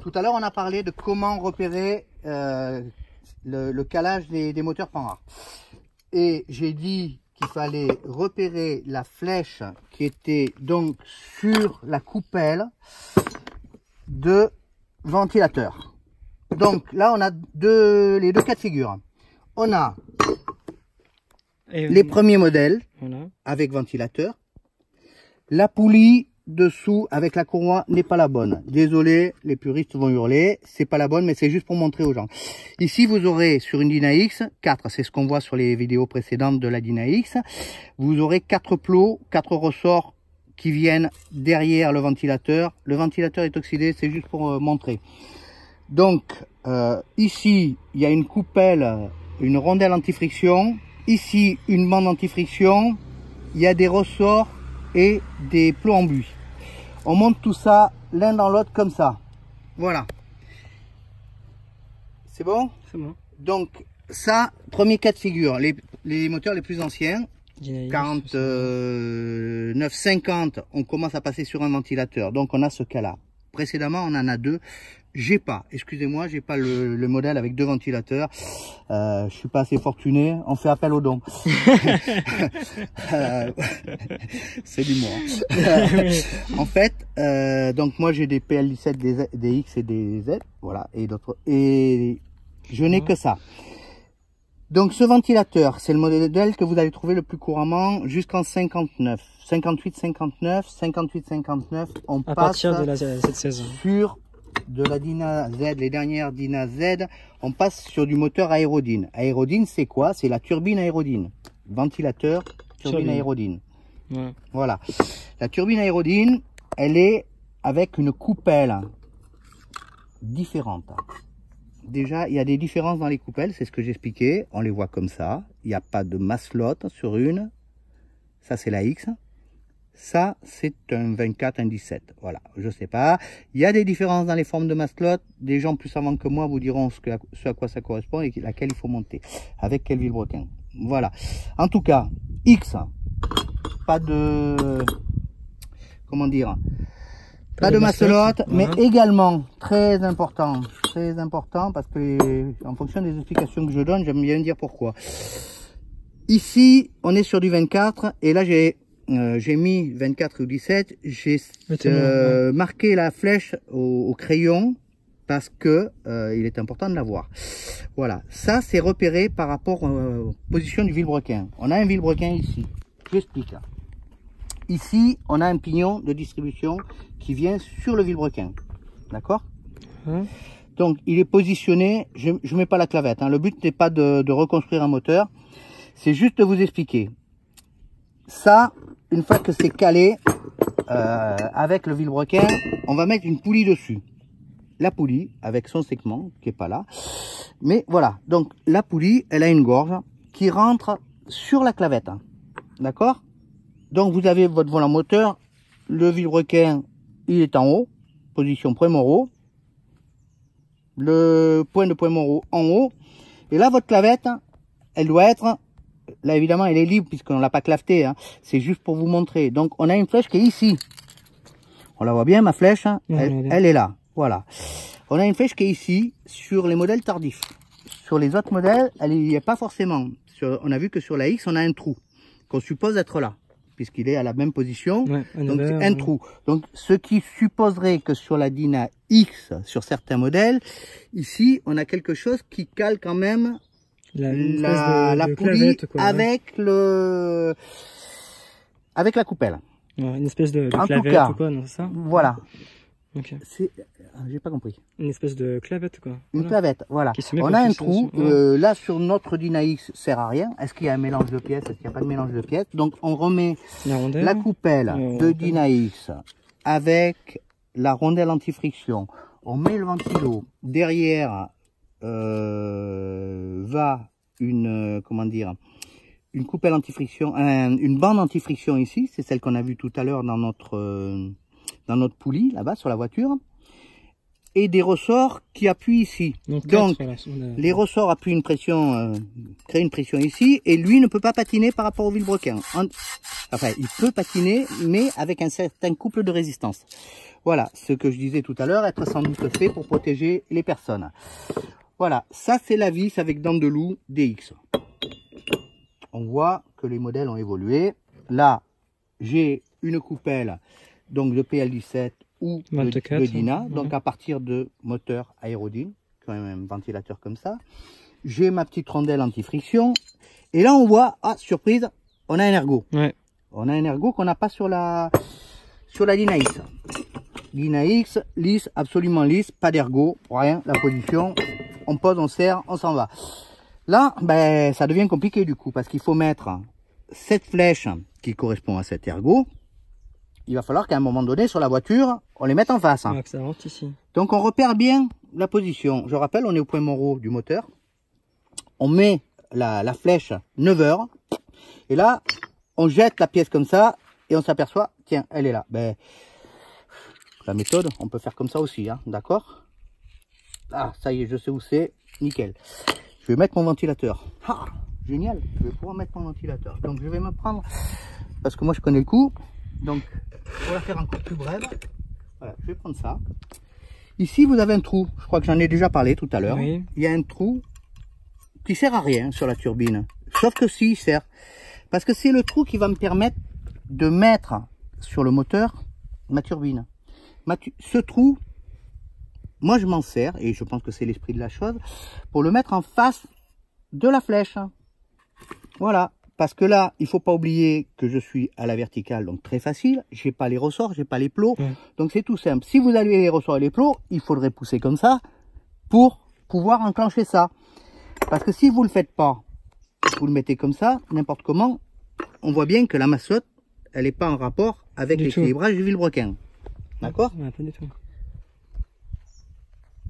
Tout à l'heure, on a parlé de comment repérer le calage des moteurs Panhard. Et j'ai dit qu'il fallait repérer la flèche qui était donc sur la coupelle de ventilateur. Donc là, on a les deux cas de figure. On a les premiers modèles avec ventilateur. La poulie dessous avec la courroie n'est pas la bonne. Désolé, les puristes vont hurler, c'est pas la bonne, mais c'est juste pour montrer aux gens. Ici, vous aurez sur une Dyna X 4, c'est ce qu'on voit sur les vidéos précédentes de la Dyna X. Vous aurez 4 plots, 4 ressorts qui viennent derrière le ventilateur. Le ventilateur est oxydé, c'est juste pour montrer. Donc ici, il y a une coupelle, une rondelle anti-friction. Ici, une bande anti-friction. Il y a des ressorts et des plots en buis. On monte tout ça l'un dans l'autre comme ça. Voilà. C'est bon? C'est bon. Donc ça, premier cas de figure. Les moteurs les plus anciens, 49, 50, on commence à passer sur un ventilateur. Donc on a ce cas-là. Précédemment, on en a deux. J'ai pas, excusez-moi, j'ai pas le modèle avec 2 ventilateurs. Je suis pas assez fortuné. On fait appel aux dons. C'est l'humour. En fait, donc moi j'ai des PL17, des X et des Z, voilà, et d'autres. Et je n'ai que ça. Donc ce ventilateur, c'est le modèle que vous allez trouver le plus couramment jusqu'en 59, 58, 59, 58, 59. On passe partir de cette saison sur de la Dyna Z, les dernières Dyna Z, on passe sur du moteur Aérodyne. Aérodyne, c'est quoi? C'est la turbine Aérodyne. Ventilateur, turbine Aérodyne. Ouais. Voilà. La turbine Aérodyne, elle est avec une coupelle différente. Déjà, il y a des différences dans les coupelles, c'est ce que j'expliquais. On les voit comme ça. Il n'y a pas de maslotte sur une. Ça, c'est la X. Ça, c'est un 24, un 17. Voilà, je sais pas. Il y a des différences dans les formes de maslotte. Des gens plus savants que moi vous diront ce à quoi ça correspond et laquelle il faut monter. Avec quel vilebrequin. Voilà. En tout cas, X. Pas de... Comment dire? Pas de maslotte, mais également, très important parce que en fonction des explications que je donne, j'aime bien dire pourquoi. Ici, on est sur du 24 et là j'ai mis 24 ou 17, j'ai marqué la flèche au crayon parce que il est important de la voir. Voilà, ça c'est repéré par rapport aux positions du vilebrequin. On a un vilebrequin ici, j'explique. Ici, on a un pignon de distribution qui vient sur le vilebrequin, d'accord? Donc il est positionné, je ne mets pas la clavette, hein. Le but n'est pas de reconstruire un moteur, c'est juste de vous expliquer. Ça, une fois que c'est calé avec le vilebrequin, on va mettre une poulie dessus. La poulie, avec son segment, qui est pas là. Mais voilà, donc la poulie, elle a une gorge qui rentre sur la clavette. Hein. D'accord? Donc vous avez votre volant moteur, le vilebrequin, il est en haut, position point Moreau. Le point de point Moreau en haut. Et là, votre clavette, elle doit être... Là, évidemment, elle est libre puisqu'on ne l'a pas clavetée. Hein. C'est juste pour vous montrer. Donc, on a une flèche qui est ici. On la voit bien, ma flèche. Hein. Elle est là. Voilà. On a une flèche qui est ici sur les modèles tardifs. Sur les autres modèles, elle n'y est pas forcément. On a vu que sur la X, on a un trou qu'on suppose être là, puisqu'il est à la même position. Ouais, donc, un trou. Donc, ce qui supposerait que sur la Dyna X, sur certains modèles, ici, on a quelque chose qui cale quand même la poulie clavette, quoi, avec avec la coupelle. Ouais, une espèce de en clavette tout cas, ou quoi, non, c'est ça? Voilà. Okay. J'ai pas compris. Une espèce de clavette, quoi. Une clavette, voilà. On a un trou. Là, sur notre Dyna X, sert à rien. Est-ce qu'il y a un mélange de pièces? Est-ce qu'il n'y a pas de mélange de pièces? Donc, on remet la coupelle de Dyna X avec la rondelle anti-friction. On met le ventilo. Derrière va une, comment dire, une coupelle anti-friction, une bande anti-friction ici. C'est celle qu'on a vue tout à l'heure dans notre poulie, là-bas, sur la voiture. Et des ressorts qui appuient ici. Donc les ressorts appuient une pression, créent une pression ici, et lui ne peut pas patiner par rapport au vilebrequin. Enfin, il peut patiner, mais avec un certain couple de résistance. Voilà, ce que je disais tout à l'heure, être sans doute fait pour protéger les personnes. Voilà, ça c'est la vis avec dents de loup DX. On voit que les modèles ont évolué. Là, j'ai une coupelle donc de PL17 ou 24, de Dyna, ouais. donc à partir de moteur Aérodyne, quand même un ventilateur comme ça. J'ai ma petite rondelle anti-friction. Et là, on voit, ah, surprise, on a un ergot. Ouais. On a un ergot qu'on n'a pas sur la Dyna X. Dyna X, lisse, absolument lisse, pas d'ergot, rien, la position, on pose, on serre, on s'en va. Là, ben, ça devient compliqué du coup, parce qu'il faut mettre cette flèche qui correspond à cet ergot. Il va falloir qu'à un moment donné, sur la voiture, on les mette en face. Ouais, que ça rentre ici. Donc on repère bien la position. Je rappelle, on est au point Monro du moteur. On met la flèche 9 heures. Et là, on jette la pièce comme ça et on s'aperçoit, tiens, elle est là. Ben, la méthode, on peut faire comme ça aussi, hein, d'accord? Ah, ça y est, je sais où c'est, nickel. Je vais mettre mon ventilateur. Ah, génial, je vais pouvoir mettre mon ventilateur. Donc je vais me prendre, parce que moi je connais le coup, donc pour la faire encore plus brève, voilà, je vais prendre ça. Ici, vous avez un trou, je crois que j'en ai déjà parlé tout à l'heure. Oui. Il y a un trou qui sert à rien sur la turbine, sauf que si, il sert. Parce que c'est le trou qui va me permettre de mettre sur le moteur ma turbine. Ce trou, moi je m'en sers, et je pense que c'est l'esprit de la chose, pour le mettre en face de la flèche. Voilà, parce que là, il faut pas oublier que je suis à la verticale, donc très facile. J'ai pas les ressorts, j'ai pas les plots, donc c'est tout simple. Si vous avez les ressorts et les plots, il faudrait pousser comme ça pour pouvoir enclencher ça. Parce que si vous le faites pas, vous le mettez comme ça, n'importe comment, on voit bien que la masselotte, elle n'est pas en rapport avec l'équilibrage du vilebrequin. D'accord? Ouais, pas du tout.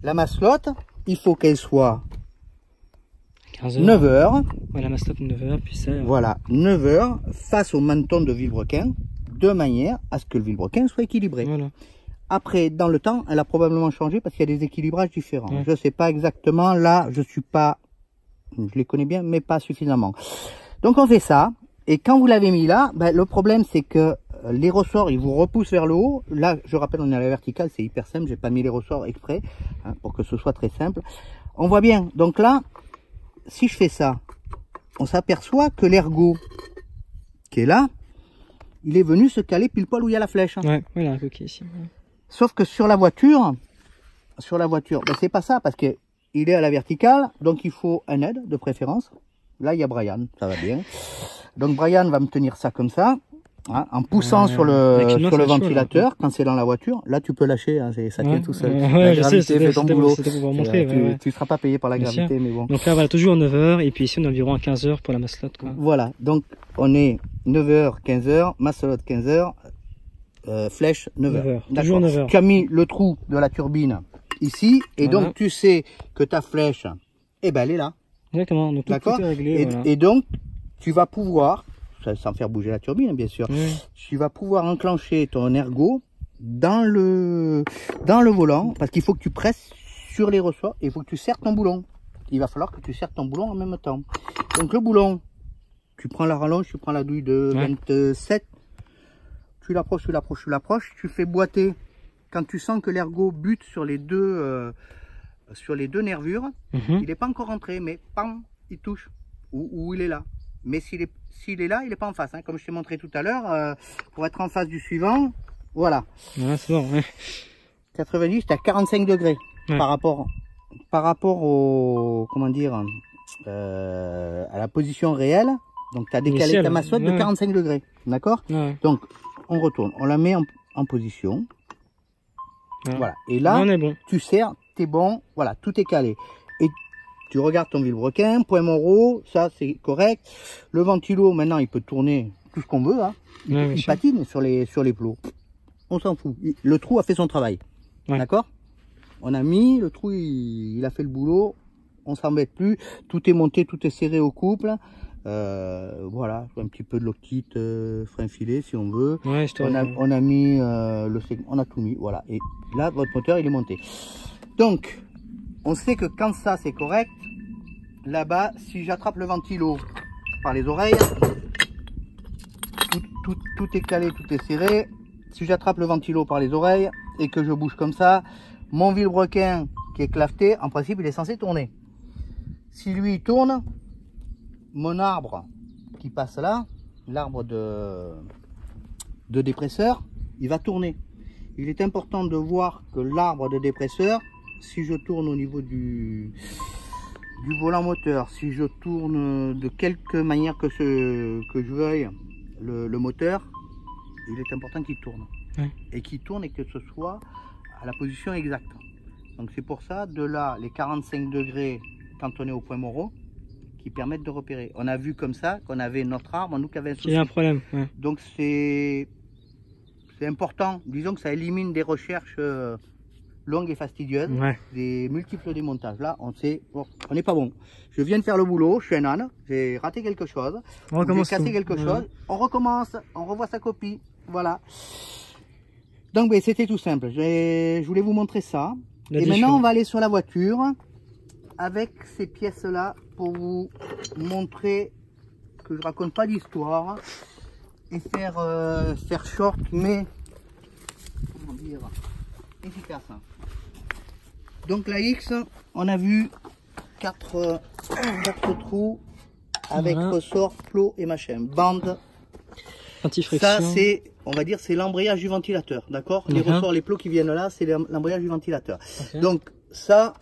La masselotte, il faut qu'elle soit 15 heures. 9 heures. Voilà, masselotte 9 heures, puis ça. Voilà, 9 heures face au menton de vilebrequin, de manière à ce que le vilebrequin soit équilibré. Voilà. Après, dans le temps, elle a probablement changé parce qu'il y a des équilibrages différents. Ouais. Je ne sais pas exactement, là, je les connais bien, mais pas suffisamment. Donc on fait ça, et quand vous l'avez mis là, ben, le problème c'est que les ressorts, ils vous repoussent vers le haut. Là, je rappelle, on est à la verticale, c'est hyper simple, j'ai pas mis les ressorts exprès, hein, pour que ce soit très simple. On voit bien, donc là, si je fais ça, on s'aperçoit que l'ergot qui est là, il est venu se caler pile poil où il y a la flèche. Hein. Ouais, voilà, un coquille ici. Ouais. Sauf que sur la voiture, ben, c'est pas ça, parce que il est à la verticale, donc il faut un aide de préférence. Là, il y a Brian, ça va bien. Donc Brian va me tenir ça comme ça, hein, en poussant sur le ventilateur, quand c'est dans la voiture. Là, tu peux lâcher, hein, ça tient tout seul. La gravité fait ton boulot. C'était pour vous montrer. Tu ne seras pas payé par la gravité, mais bon. Donc là, voilà, toujours 9 heures, et puis ici, on est environ à 15 heures pour la masselotte. Quoi. Voilà, donc on est 9 heures, 15 heures, masselotte 15 heures, flèche 9 heures. Toujours 9 heures. Tu as mis le trou de la turbine ici, et voilà. Donc tu sais que ta flèche, eh ben, elle est là. Exactement, donc tout est réglé. Et donc, tu vas pouvoir, sans faire bouger la turbine bien sûr, tu vas pouvoir enclencher ton ergot dans le volant, parce qu'il faut que tu presses sur les ressorts, et il faut que tu serres ton boulon. Il va falloir que tu serres ton boulon en même temps. Donc le boulon, tu prends la rallonge, tu prends la douille de 27, tu l'approches, tu fais boiter. Quand tu sens que l'ergot bute sur les deux nervures, il n'est pas encore rentré, mais pam, il touche, ou il est là. Mais s'il est là, il n'est pas en face, hein, comme je t'ai montré tout à l'heure, pour être en face du suivant, voilà. Ouais, c'est bon, 90, tu à 45 degrés par rapport au, comment dire, à la position réelle. Donc tu as décalé ta masselotte de 45 degrés, d'accord? Donc on retourne, on la met en position. Voilà, et là, on est bon. Tu serres, t'es bon, voilà, tout est calé. Et tu regardes ton vilebrequin, point Monro, ça c'est correct. Le ventilo, maintenant, il peut tourner tout ce qu'on veut, hein. Il patine sur les plots. On s'en fout. Le trou a fait son travail, d'accord? On a mis, le trou, il a fait le boulot, on s'embête plus. Tout est monté, tout est serré au couple. Voilà, un petit peu de loctite frein filet si on veut. On a mis on a tout mis, voilà. Et là, votre moteur il est monté. Donc, on sait que quand ça c'est correct, là-bas, si j'attrape le ventilo par les oreilles, tout est calé, tout est serré. Si j'attrape le ventilo par les oreilles, et que je bouge comme ça, mon vilebrequin qui est claveté, en principe il est censé tourner. Si lui il tourne, mon arbre qui passe là, l'arbre de dépresseur, il va tourner. Il est important de voir que l'arbre de dépresseur, si je tourne au niveau du volant moteur, si je tourne de quelque manière que je veuille le moteur, il est important qu'il tourne. Ouais. Et qu'il tourne et que ce soit à la position exacte. Donc c'est pour ça, de là, les 45 degrés quand on est au point Moreau, qui permettent de repérer. On a vu comme ça qu'on avait notre arbre, nous qui avait un souci. Il y a un problème. Ouais. Donc c'est important. Disons que ça élimine des recherches longues et fastidieuses, ouais. Des multiples démontages. Là, on sait, bon, on n'est pas bon. Je viens de faire le boulot, je suis un âne, j'ai raté quelque chose, j'ai cassé quelque chose. On recommence, on revoit sa copie. Voilà. Donc ben, c'était tout simple. Je voulais vous montrer ça. Et maintenant, on va aller sur la voiture avec ces pièces-là pour vous montrer que je raconte pas d'histoire et faire short, mais comment dire, efficace. Donc la X, on a vu 4 trous avec ressort, plot et machin, bande. Ça c'est, on va dire, c'est l'embrayage du ventilateur, d'accord. Les ressorts, les plots qui viennent là, c'est l'embrayage du ventilateur. Donc ça,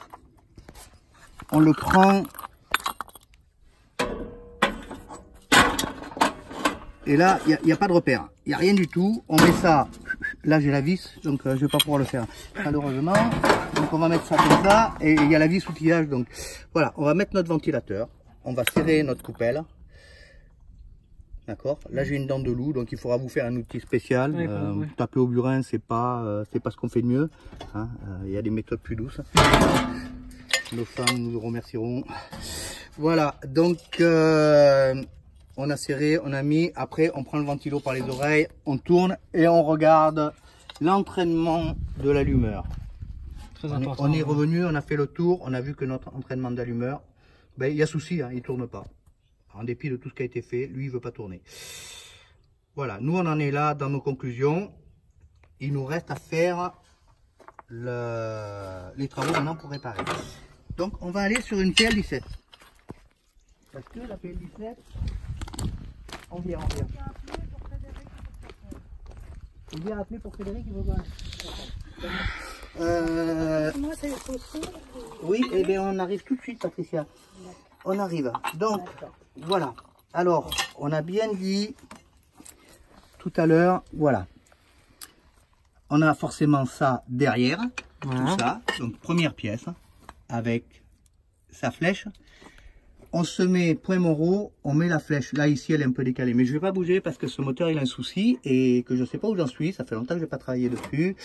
on le prend et là, il n'y a pas de repère, il n'y a rien du tout. On met ça, là j'ai la vis, donc je vais pas pouvoir le faire malheureusement. Donc on va mettre ça comme ça, et il y a la vis outillage. Donc voilà, on va mettre notre ventilateur, on va serrer notre coupelle. D'accord. Là j'ai une dent de loup, donc il faudra vous faire un outil spécial. Taper au burin, c'est pas ce qu'on fait de mieux. Hein. Il y a des méthodes plus douces. Nos femmes nous remercieront. Voilà, donc on a serré, on a mis. Après, on prend le ventilo par les oreilles, on tourne et on regarde l'entraînement de l'allumeur. On est revenu, on a fait le tour, on a vu que notre entraînement d'allumeur, ben, il y a souci, hein, il tourne pas. En dépit de tout ce qui a été fait, lui il veut pas tourner. Voilà, nous on en est là dans nos conclusions. Il nous reste à faire les travaux maintenant pour réparer. Donc on va aller sur une PL17. Parce que la PL17, on vient. On vient appeler pour Frédéric, il veut voir. Moi c'est possible. Oui, et bien on arrive tout de suite, Patricia. On arrive. Donc, voilà. Alors, on a bien dit tout à l'heure, voilà. On a forcément ça derrière, tout ça. Donc, première pièce, avec sa flèche. On se met point Moreau, on met la flèche. Là, ici, elle est un peu décalée. Mais je ne vais pas bouger parce que ce moteur, il a un souci et que je ne sais pas où j'en suis. Ça fait longtemps que je n'ai pas travaillé dessus.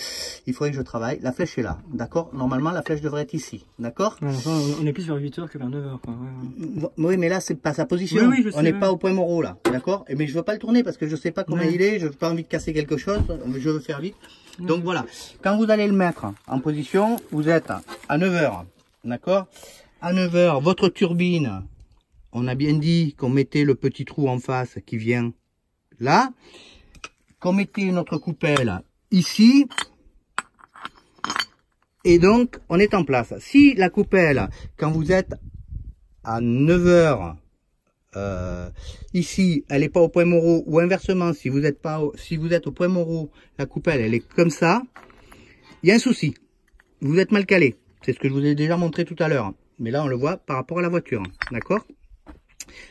Il faudrait que je travaille. La flèche est là, d'accord. Normalement, la flèche devrait être ici, d'accord. On est plus vers 8 h que vers 9 h. Oui, mais là, c'est pas sa position. Oui, on n'est pas au point Moreau, là, d'accord. Mais je ne veux pas le tourner parce que je ne sais pas comment il est. Je n'ai pas envie de casser quelque chose. Je veux faire vite. Donc, voilà. Quand vous allez le mettre en position, vous êtes à 9 h, d'accord. À 9 h, votre turbine, on a bien dit qu'on mettait le petit trou en face qui vient là, qu'on mettait notre coupelle ici, et donc on est en place. Si la coupelle, quand vous êtes à 9 h ici, elle n'est pas au point Moreau, ou inversement, si vous êtes au point Moreau, la coupelle elle est comme ça, il y a un souci. Vous êtes mal calé. C'est ce que je vous ai déjà montré tout à l'heure. Mais là, on le voit par rapport à la voiture. D'accord?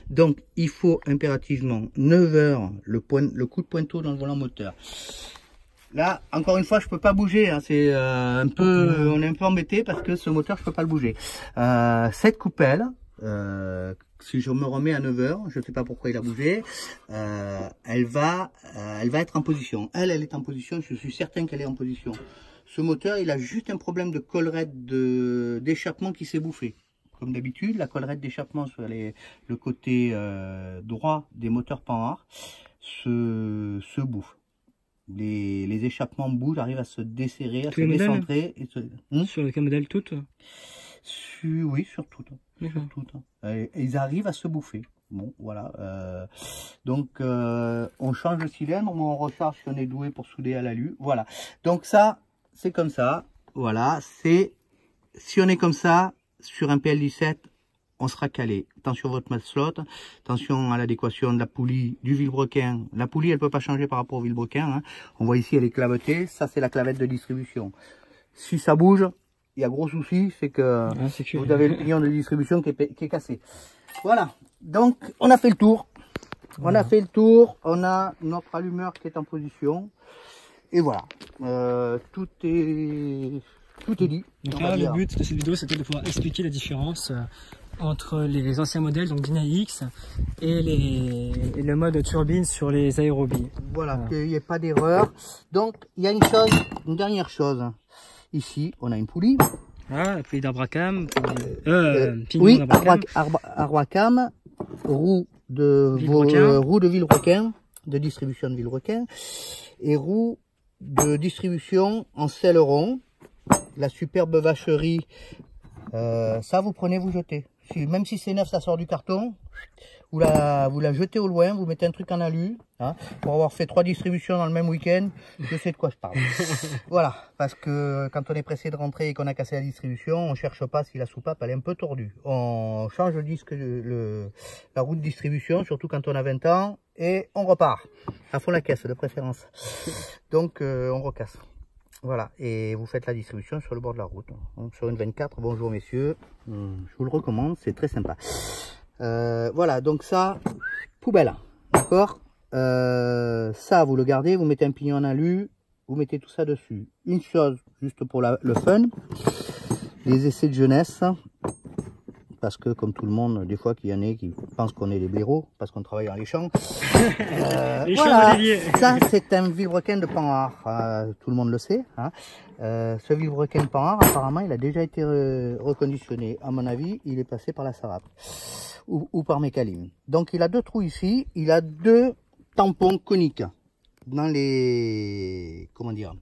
Donc, il faut impérativement 9 h le coup de pointeau dans le volant moteur. Là, encore une fois, je peux pas bouger. Hein, c'est on est un peu embêté parce que ce moteur, je peux pas le bouger. Cette coupelle, si je me remets à 9 h, je ne sais pas pourquoi il a bougé, elle va être en position. Elle est en position. Je suis certain qu'elle est en position. Ce moteur, il a juste un problème de collerette d'échappement qui s'est bouffé. Comme d'habitude, la collerette d'échappement sur le côté droit des moteurs Panhard se bouffe. Les échappements bougent, arrivent à se desserrer, à se décentrer. Sur quel modèle toutes? Oui, sur toutes. Ils arrivent à se bouffer. Bon, voilà. Donc, on change le cylindre, on recharge si on est doué pour souder à l'alu. Voilà. Donc ça, c'est comme ça. Voilà, c'est... Si on est comme ça, sur un PL17, on sera calé. Attention à votre maslot, attention à l'adéquation de la poulie, du vilebrequin. La poulie, elle peut pas changer par rapport au vilebrequin. Hein. On voit ici, elle est clavetée. Ça, c'est la clavette de distribution. Si ça bouge, il y a gros souci, c'est que vous avez le pignon de distribution qui est cassé. Voilà, donc on a fait le tour. On a fait le tour, on a notre allumeur qui est en position. Et voilà, tout est dit. Donc là, le but de cette vidéo, c'était de pouvoir expliquer la différence entre les anciens modèles, donc Dyna X, et le mode turbine sur les aérobies. Voilà, qu'il n'y ait pas d'erreur. Donc, il y a une dernière chose. Ici, on a une poulie. Ah, la poulie d'Arbacam. Oui, Arbacam, roue de vilebrequin, de distribution de vilebrequin, et roue de distribution en aileron. La superbe vacherie, ça vous prenez, vous jetez. Même si c'est neuf, ça sort du carton. Vous la jetez au loin, vous mettez un truc en alu. Hein, pour avoir fait 3 distributions dans le même week-end, je sais de quoi je parle. Voilà, parce que quand on est pressé de rentrer et qu'on a cassé la distribution, on cherche pas si la soupape elle est un peu tordue. On change le disque, la roue de distribution, surtout quand on a 20 ans, et on repart. À fond la caisse de préférence. Donc on recasse. Voilà, et vous faites la distribution sur le bord de la route. Donc, sur une 24, bonjour messieurs, je vous le recommande, c'est très sympa. Voilà, donc ça, poubelle, d'accord. Ça, vous le gardez, vous mettez un pignon en alu, vous mettez tout ça dessus. Une chose, juste pour le fun, les essais de jeunesse, parce que comme tout le monde, des fois qu'il y en a qui pensent qu'on est des blaireaux, parce qu'on travaille dans les champs. Voilà, ça c'est un vilebrequin de Panhard, tout le monde le sait. Hein. Ce vilebrequin de Panhard, apparemment, il a déjà été reconditionné. À mon avis, il est passé par la Sarap ou par Mécalim. Donc il a 2 trous ici, il a 2 tampons coniques dans les, comment dire,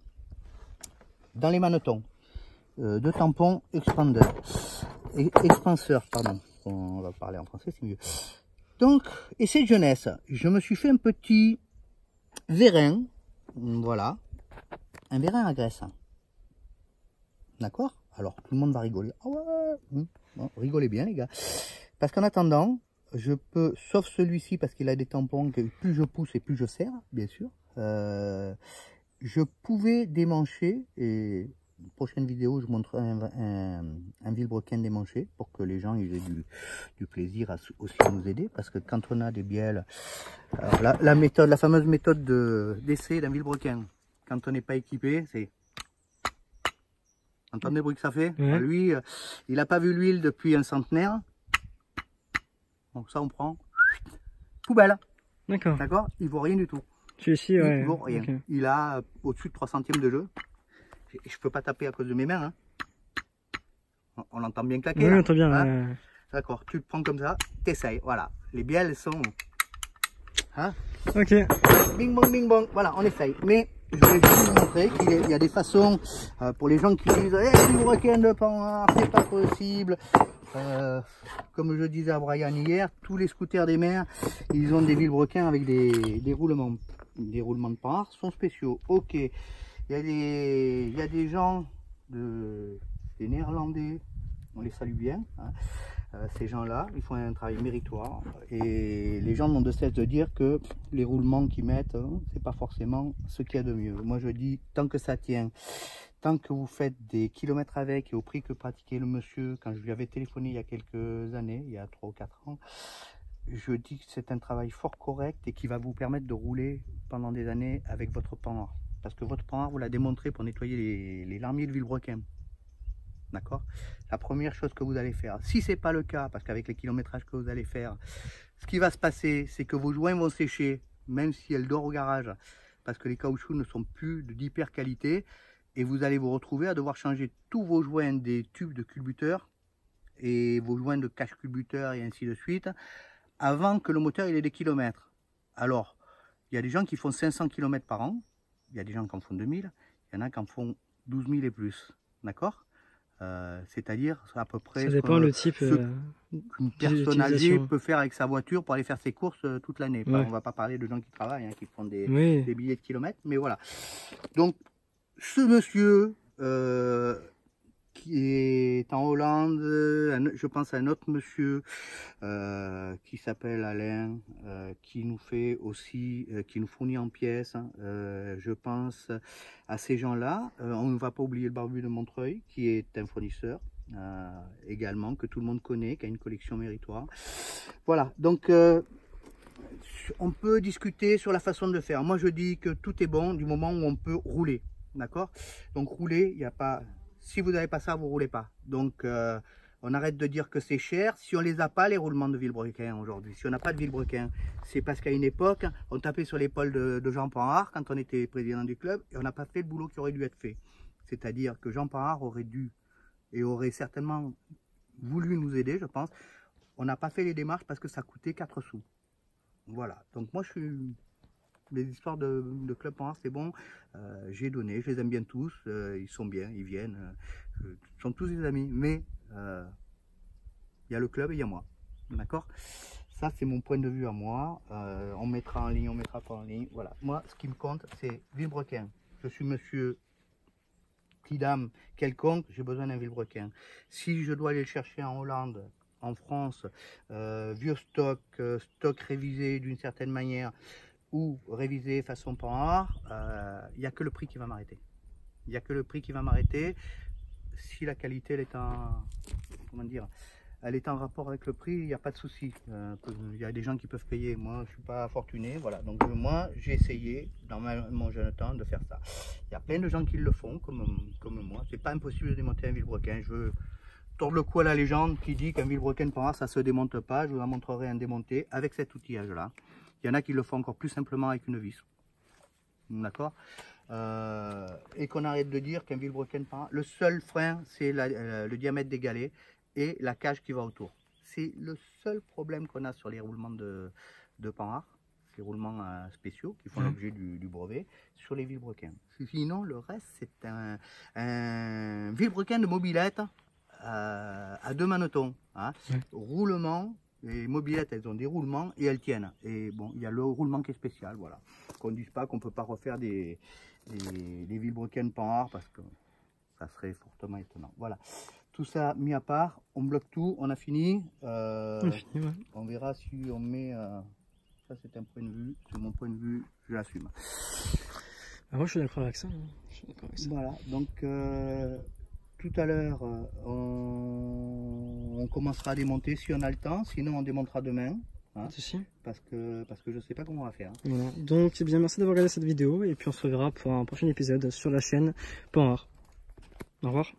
dans les manetons. 2 tampons expanseurs, pardon. On va parler en français, c'est mieux. Donc, essai de jeunesse. Je me suis fait un petit vérin, voilà, un vérin à graisse. D'accord? Alors, tout le monde va rigoler. Ah ouais, bon, rigolez bien les gars. Parce qu'en attendant, je peux, sauf celui-ci, parce qu'il a des tampons que plus je pousse et plus je serre, bien sûr, je pouvais démancher, et prochaine vidéo, je montrerai un vilebrequin démanché pour que les gens ils aient du plaisir à aussi nous aider. Parce que quand on a des bielles, alors la fameuse méthode d'essai d'un vilebrequin, quand on n'est pas équipé, c'est... Entendez le bruit que ça fait? Ouais. Lui, il n'a pas vu l'huile depuis un centenaire. Donc ça, on prend. Poubelle. D'accord. D'accord? Il ne vaut rien du tout. Celui-ci, ouais. Il vaut rien. Okay. Il a au-dessus de 3 centièmes de jeu. Je peux pas taper à cause de mes mains. Hein. On l'entend bien claquer. Oui, on entend bien. Hein. D'accord, tu le prends comme ça, t'essayes. Voilà, les bielles sont... Hein? Ok. Bing bong, bing bong. Voilà, on essaye. Mais je voulais juste vous montrer qu'il y a des façons, pour les gens qui disent « Eh, du requin de Panhard, c'est pas possible ». Comme je disais à Brian hier, tous les scooters des mers, ils ont des vilebrequins avec des roulements. Des roulements de Panhard sont spéciaux. Ok. Il y a des gens, des Néerlandais, on les salue bien, hein. Ces gens-là, ils font un travail méritoire et les gens n'ont de cesse de dire que les roulements qu'ils mettent, hein, c'est pas forcément ce qu'il y a de mieux. Moi je dis, tant que ça tient, tant que vous faites des kilomètres avec et au prix que pratiquait le monsieur, quand je lui avais téléphoné il y a quelques années, il y a 3 ou 4 ans, je dis que c'est un travail fort correct et qui va vous permettre de rouler pendant des années avec votre Panhard. Parce que votre Panhard, vous l'a démontré pour nettoyer les larmiers de vilebrequin. D'accord? La première chose que vous allez faire, si ce n'est pas le cas, parce qu'avec les kilométrages que vous allez faire, ce qui va se passer, c'est que vos joints vont sécher, même si elles dorment au garage, parce que les caoutchoucs ne sont plus d'hyper qualité, et vous allez vous retrouver à devoir changer tous vos joints des tubes de culbuteur, et vos joints de cache culbuteur, et ainsi de suite, avant que le moteur il ait des kilomètres. Alors, il y a des gens qui font 500 km par an, il y a des gens qui en font 2000, il y en a qui en font 12 000 et plus, d'accord? C'est-à-dire à peu près ça dépend le type qu'une personne âgée peut faire avec sa voiture pour aller faire ses courses toute l'année. Ouais. On ne va pas parler de gens qui travaillent, hein, qui font des billets de kilomètres, mais voilà. Donc, ce monsieur qui est en Hollande, je pense à un autre monsieur qui s'appelle Alain, qui nous fait aussi, qui nous fournit en pièces. Je pense à ces gens-là. On ne va pas oublier le barbu de Montreuil, qui est un fournisseur également, que tout le monde connaît, qui a une collection méritoire. Voilà, donc on peut discuter sur la façon de faire. Moi, je dis que tout est bon du moment où on peut rouler. D'accord? Donc, rouler, il n'y a pas... Si vous n'avez pas ça, vous ne roulez pas. Donc, on arrête de dire que c'est cher. Si on ne les a pas, les roulements de vilebrequin aujourd'hui. Si on n'a pas de vilebrequin, c'est parce qu'à une époque, on tapait sur l'épaule de Jean Panhard quand on était président du club et on n'a pas fait le boulot qui aurait dû être fait. C'est-à-dire que Jean Panhard aurait dû et aurait certainement voulu nous aider, je pense. On n'a pas fait les démarches parce que ça coûtait 4 sous. Voilà. Donc, moi, je suis... Les histoires de Club Panhard, c'est bon. J'ai donné, je les aime bien tous. Ils sont bien, ils viennent. Ils sont tous des amis. Mais il y a le club et il y a moi. D'accord? Ça, c'est mon point de vue à moi. On mettra en ligne, on mettra pas en ligne. Voilà. Moi, ce qui me compte, c'est vilebrequin. Je suis monsieur petit dame quelconque, j'ai besoin d'un vilebrequin. Si je dois aller le chercher en Hollande, en France, vieux stock, stock révisé d'une certaine manière, ou révisé façon Panhard, il n'y a que le prix qui va m'arrêter. Il n'y a que le prix qui va m'arrêter. Si la qualité elle est en, comment dire, elle est en rapport avec le prix, il n'y a pas de souci. Il y a des gens qui peuvent payer. Moi, je ne suis pas fortuné. Voilà. Donc moi, j'ai essayé dans mon jeune temps de faire ça. Il y a plein de gens qui le font, comme moi. C'est pas impossible de démonter un vilebrequin. Je veux tordre le cou à la légende qui dit qu'un vilebrequin Panhard, ça ne se démonte pas. Je vous en montrerai un démonté avec cet outillage-là. Il y en a qui le font encore plus simplement avec une vis. D'accord? Et qu'on arrête de dire qu'un vilebrequin Panhard, le seul frein, c'est le diamètre des galets et la cage qui va autour. C'est le seul problème qu'on a sur les roulements de Panhard, ces roulements spéciaux qui font l'objet du brevet, sur les vilebrequins. Sinon, le reste, c'est un vilebrequin de mobilette à 2 manetons. Hein. Roulement. Les mobilettes, elles ont des roulements et elles tiennent. Et bon, il y a le roulement qui est spécial, voilà. Qu'on ne dise pas qu'on ne peut pas refaire des vilebrequins Panhard parce que ça serait fortement étonnant. Voilà. Tout ça mis à part, on bloque tout, on a fini. On verra si on met... ça, c'est un point de vue. C'est mon point de vue, je l'assume. Moi, je suis d'accord avec ça. Voilà, donc... tout à l'heure, on commencera à démonter si on a le temps, sinon on démontera demain. Hein, parce que je ne sais pas comment on va faire. Voilà. Donc, eh bien, merci d'avoir regardé cette vidéo et puis on se reverra pour un prochain épisode sur la chaîne Panhard. Au revoir.